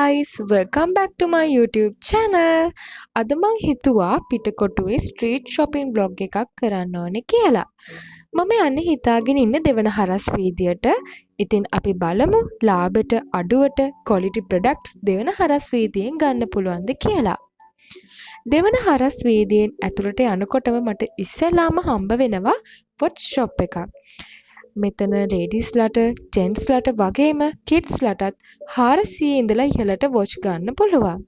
guys, welcome back to my YouTube channel. අද මං හිතුවා පිටකොටුවේ ස්ට්‍රීට් shopping vlog එකක් කරන්න ඕනේ කියලා. මම යන්නේ හිතාගෙන ඉන්න දෙවන හරස් වීදියට. ඉතින් අපි බලමු ලාභයට අඩුවට quality products දෙවන හරස් වීදියෙන් ගන්න පුළුවන්ද කියලා. දෙවන හරස් වීදියෙන් ඇතුළට යනකොටම මට ඉස්සෙල්ලාම හම්බ වෙනවා watch shop එකක්. මෙතන ලේඩීස්ලට ජෙන්ට්ස්ලට වගේම කිඩ්ස්ලටත් 400 ඉඳලා ඉහළට වොච් ගන්න පුළුවන්.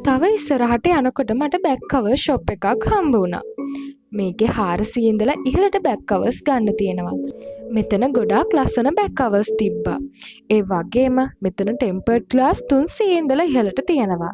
තව ඉස්සරහට යනකොට මට බැක් කවර් ෂොප් එකක් හම්බ වුණා. මේකේ 400 ඉඳලා ඉහළට බැක් කවර්ස් ගන්න තියෙනවා. මෙතන ගොඩාක් ලස්සන බැක් කවර්ස් තිබ්බා. ඒ වගේම මෙතන ටෙම්පර්ඩ් ග්ලාස් 300 ඉඳලා ඉහළට තියෙනවා.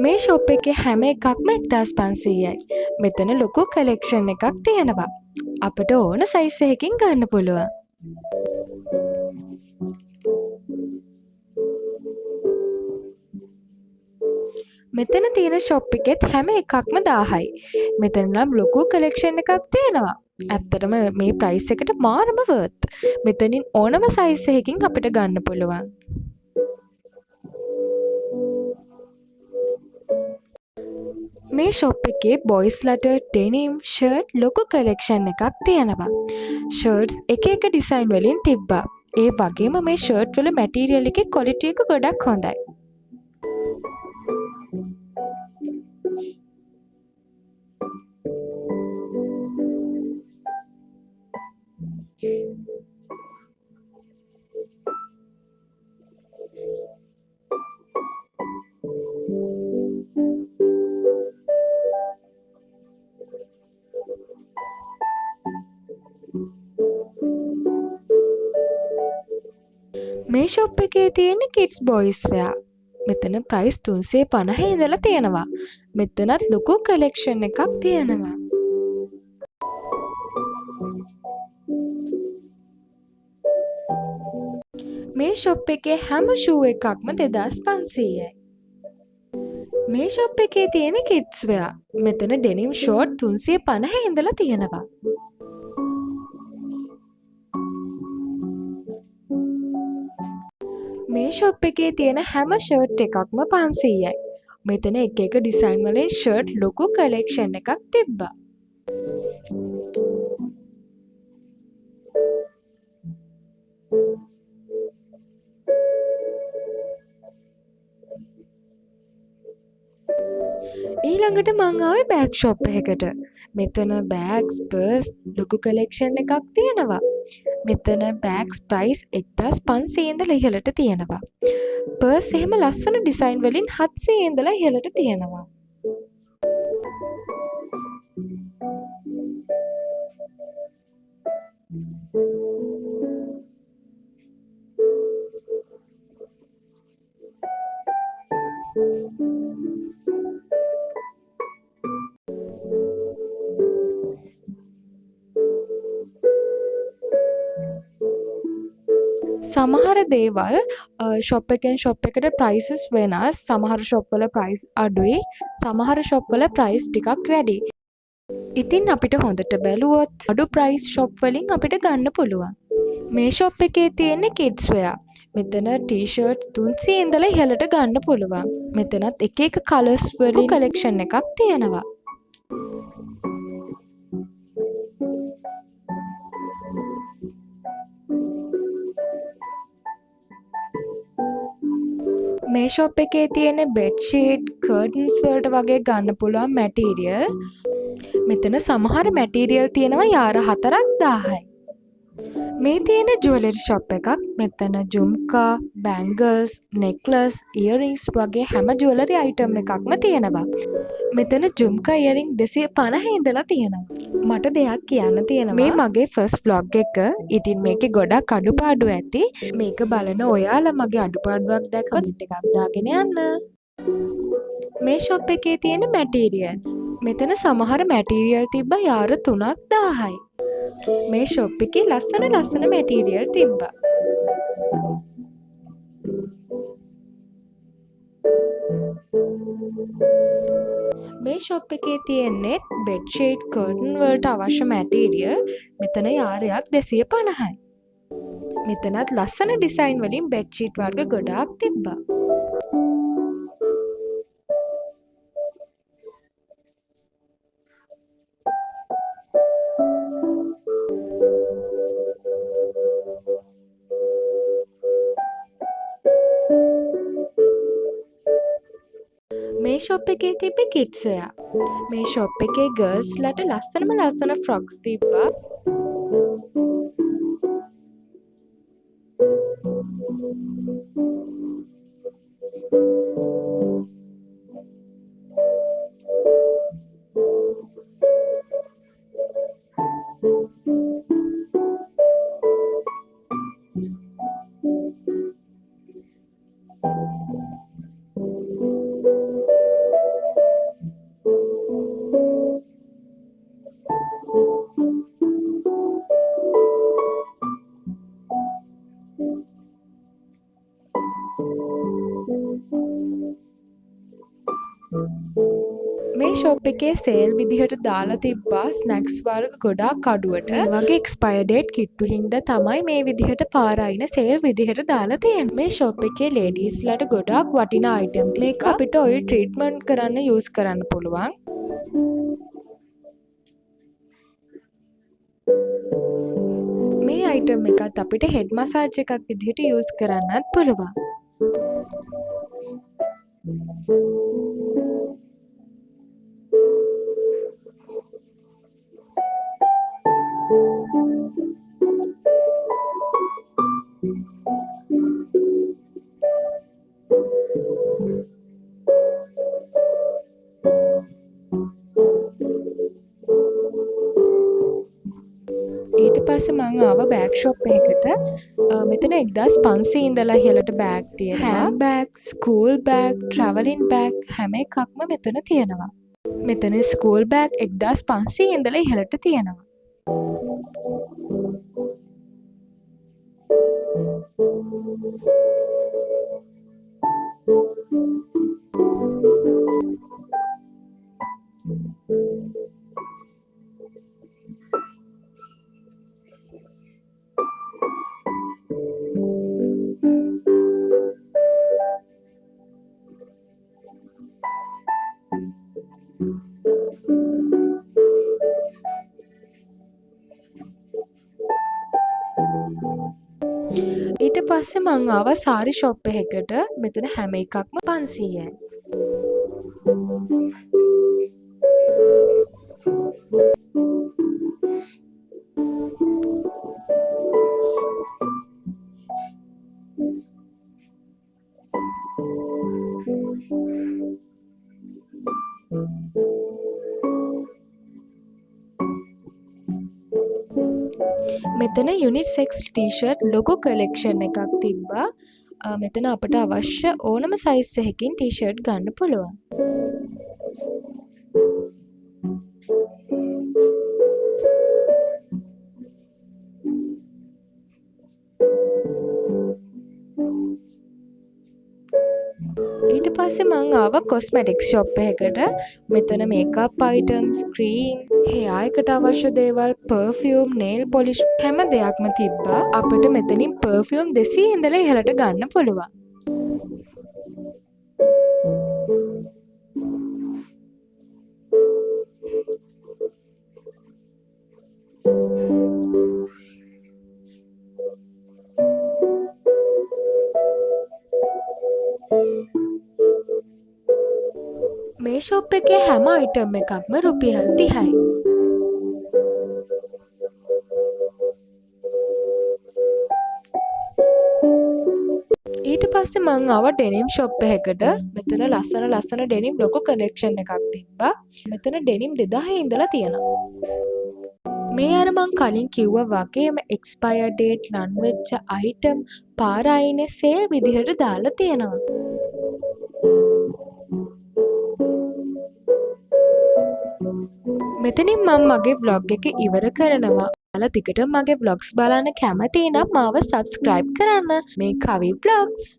මේ ෂොප් එකේ හැම එකක්ම 1500යි. මෙතන ලොකු කලෙක්ෂන් එකක් තියෙනවා. අපට ඕන සයිස් එකකින් ගන්න පුළුවන්. මෙතන තියෙන ෂොප් එකෙත් හැම එකක්ම 1000යි. මෙතන නම් ලොකු කලෙක්ෂන් එකක් තියෙනවා. ඇත්තටම මේ ප්‍රයිස් එකට මාරම වර්ත්. මෙතනින් ඕනම සයිස් එකකින් අපිට ගන්න පුළුවන්. මේ ෂොප් එකේ බොයිස්ලට ඩෙනිම් ෂර්ට් ලොකු කලෙක්ෂන් එකක් තියෙනවා. ෂර්ට්ස් එක එක ඩිසයින් වලින් තිබ්බා. ඒ වගේම මේ ෂර්ට් වල මැටීරියල් එකේ ක්වොලිටි එක ගොඩක් හොඳයි. මේ ෂොප් එකේ තියෙන kids boys wear. මෙතන ප්‍රයිස් 350 ඉඳලා තියෙනවා. මෙතනත් ලොකු කලෙක්ෂන් එකක් තියෙනවා. මේ ෂොප් එකේ හැම ෂූ එකක්ම 2500යි. මේ ෂොප් එකේ තියෙන kids wear. මෙතන denim short 350 ඉඳලා තියෙනවා. මේ ෂොප් එකේ තියෙන හැම ෂර්ට් එකක්ම 500යි. මෙතන එක එක ඩිසයින් වලින් ෂර්ට් ලොකු කලෙක්ෂන් එකක් තිබ්බා. ඊළඟට මං ආවේ බෑග් ෂොප් එකකට. මෙතන බෑග්ස්, පර්ස් ලොකු කලෙක්ෂන් එකක් තියෙනවා. මෙතන බෑග්ස් ප්‍රයිස් 1500 ඉඳලා ඉහළට තියෙනවා. පර්ස් එහෙම ලස්සන ඩිසයින් වලින් 700 ඉඳලා ඉහළට තියෙනවා. සමහර දේවල් ෂොප් එකෙන් ෂොප් එකට ප්‍රයිසස් වෙනස්. සමහර ෂොප් වල ප්‍රයිස් අඩුයි. සමහර ෂොප් වල ප්‍රයිස් ටිකක් වැඩි. ඉතින් අපිට හොඳට බැලුවොත් අඩු ප්‍රයිස් ෂොප් වලින් අපිට ගන්න පුළුවන්. මේ ෂොප් එකේ තියෙන kids wear. මෙතන ටී-ෂර්ට්ස් 300 ඉඳලා ඉහළට ගන්න පුළුවන්. මෙතනත් එක එක කලර්ස් වලින් කලෙක්ෂන් එකක් තියෙනවා. මේ ෂොප් එකේ තියෙන බෙඩ්ෂීට්, කර්ටන්ස් වලට වගේ ගන්න පුළුවන් මැටීරියල්. මෙතන සමහර මැටීරියල් තියෙනවා යාර 4ක් 1000යි. මේ තියෙන ජුවලරි ෂොප් එකක්. මෙතන ජුම්කා, බැංගල්ස්, නෙක්ලස්, ඉයරින්ග්ස් වගේ හැම ජුවලරි අයිටම් එකක්ම තියෙනවා. මෙතන ජුම්කා ඉයරින් 250 ඉඳලා තියෙනවා. මට දෙයක් කියන්න තියෙනවා. මේ මගේ ෆස්ට් බ්ලොග් එක. ඉතින් මේකේ ගොඩක් අඩුපාඩු ඇති. මේක බලන ඔයාලා මගේ අඩුපාඩුවක් දැක්කොත් කමෙන්ට් එකක් දාගෙන යන්න. මේ ෂොප් එකේ තියෙන මැටීරියල්. මෙතන සමහර මැටීරියල් තිබ්බ යාර 3ක් 1000යි. මේ ෂොප් එකේ ලස්සන මැටීරියල් තිබ්බා. මේ ෂොප් එකේ තියෙන්නේ බෙඩ්ෂීට් කර්ටන් වලට අවශ්‍ය මැටීරියල්. මෙතන යාරයක් 250යි. මෙතනත් ලස්සන ඩිසයින් වලින් බෙඩ්ෂීට් වර්ග ගොඩාක් තිබ්බා. මේ ෂොප් එකේ තිබ්බේ කිඩ්ස් වෙයා. මේ ෂොප් එකේ ගර්ල්ස්ලට ලස්සන ෆ්‍රොක්ස් තිබ්බා. මේ ෂොප් එකේ සේල් විදිහට දාලා තිබ්බා ස්නැක්ස් වර්ග ගොඩාක් අඩුවට. මේ වගේ එක්ස්පයර් ඩේට් කිට්ටු හින්දා තමයි මේ විදිහට පාර අයින සේල් විදිහට දාලා තියෙන්නේ. මේ ෂොප් එකේ ලේඩීස්ලට ගොඩාක් වටිනා අයිටම් මේක අපිට ඔයිල් ට්‍රීට්මන්ට් කරන්න යූස් කරන්න පුළුවන්. මේ අයිටම් එකත් අපිට හෙඩ් මසාජ් එකක් විදිහට යූස් කරන්නත් පුළුවන්. ඊට පස්සේ මං ආවා බෑග් ෂොප් එකකට. මෙතන 1500 ඉඳලා ඉහළට බෑග් තියෙනවා. Hand bag, school bag, travelling bag හැම එකක්ම මෙතන තියෙනවා. මෙතන ස්කූල් බෑග් 1500 ඉඳලා ඉහළට තියෙනවා. ඊට පස්සේ මං ආවා සාරි ෂොප් එකකට. මෙතන හැම එකක්ම 500යි. මෙතන යුනිසෙක්ස් ටී-ෂර්ට් ලොකු කලෙක්ෂන් එකක් තිබ්බා. මෙතන අපට අවශ්‍ය ඕනම සයිස් එකකින් ටී-ෂර්ට් ගන්න පුළුවන්. ඊට පස්සේ මං ආවා කොස්මැටික්ස් ෂොප් එකකට. මෙතන මේකප් අයිටම්ස්, ක්‍රීම්, හෙයාර් එකට අවශ්‍ය දේවල්, පර්ෆියුම්, නේල් පොලිෂ් හැම දෙයක්ම තිබ්බා. අපිට මෙතනින් පර්ෆියුම් 200 ඉඳලා ඉහළට ගන්න පුළුවන්. මේ ෂොප් එකේ හැම අයිටම් එකක්ම රුපියල් 30යි. පස්සේ මං ආවා ඩෙනිම් ෂොප් එකකට. මෙතන ලස්සන ඩෙනිම් ලොකු කලෙක්ෂන් එකක් තිබ්බා. මෙතන ඩෙනිම් 2000 ඉඳලා තියෙනවා. මේ අර මං කලින් කිව්වා වගේම එක්ස්පයර් ඩේට් රන් වෙච්ච අයිටම් පාර අයිනේ සේල් විදිහට දාලා තියෙනවා. මෙතනින් මම මගේ vlog එක ඉවර කරනවා. ඔයාලා දිගටම මගේ vlogs බලන්න කැමති නම් මාව subscribe කරන්න. මේ කවි vlogs